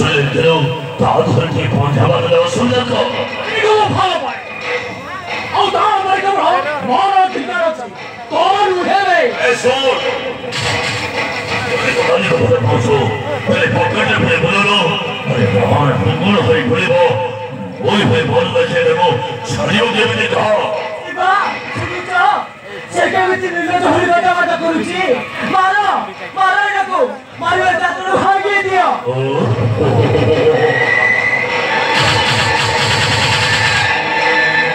술래들은 다들한테 번잡아도 술래거 이거 팔아봐. 아우 나 말이야 뭐라 기다렸지. 너는 해래. 에소 그래서 나니가 뭐라 보소 그래 복근을 배불러로 그래 뭐하는 흥분을 허이 그리고 뭐이 허이 뭐는 것이 되고 차려되니까 이봐 진짜 제가 왜 찔러서 흘러가자마자 그러지 말아라고 말을 갖도록 하게 돼요.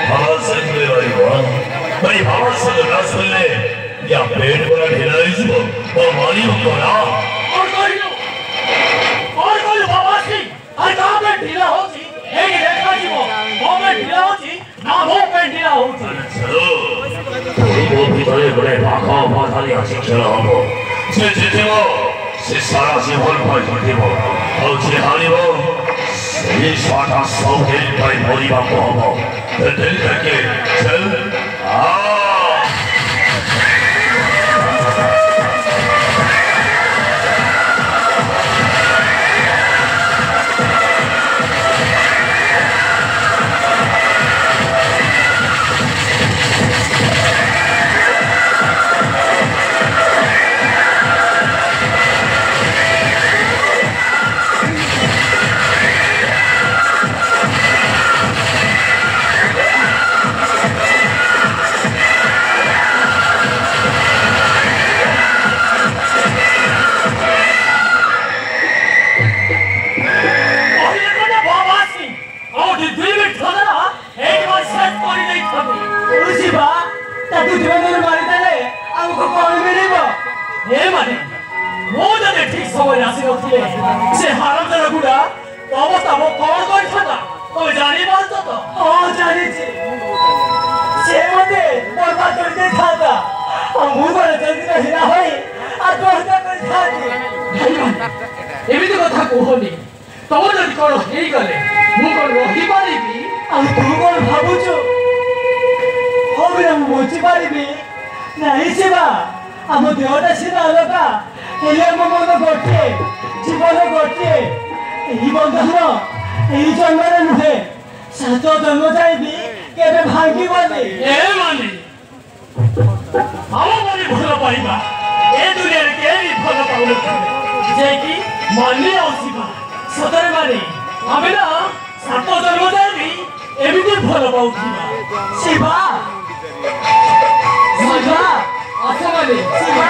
바바스를 아이고 아니 바바스를 나설래 야 배드보라 해라이즈고 뭐 많이 온 거야 얼걸요 바바씨 아니 나만 딜라 오지 애기 내가지 뭐 몸을 딜라 오지 나 몸을 딜라 오지 이거 비서에 그래 바카오 바사리가 시켜라고 제제제모 시사라시 홀파이 돌티모 어찌하리모 이사다 서울까지 머리 받고 하고 될게 से हारामजादा गुड़ा अवस्था वो कौन कौन था तो जानी बात तो जानी थी से मते बर्बाद कर दे था हम मुंह जल्दी नहीं ना होई आ दोस्ता कर था एमिति कथा कोहनी तब जदि कोन हेई गले मु कोन रही पारिबी आ तू कोन भाबुछु होबे हम मोची पारिबी नहीं सेबा हम देहटा सिना अलगा हेले हम मन गोटे जीवन गोटे এই বন্ধন এই জন্মরে নুহে সাত জন্ম যাইবি কেবে ভাঙ্গিবনি এ মানে আমারে ভুল পাইবা এ দুনিয়ারে কেবি ভুল পাউনি যে কি মানি আসিবা সতরে মানে আমি না সাত জন্ম যাইবি এমিতি ভুল পাউছিবা শিবা শিবা আসমানে শিবা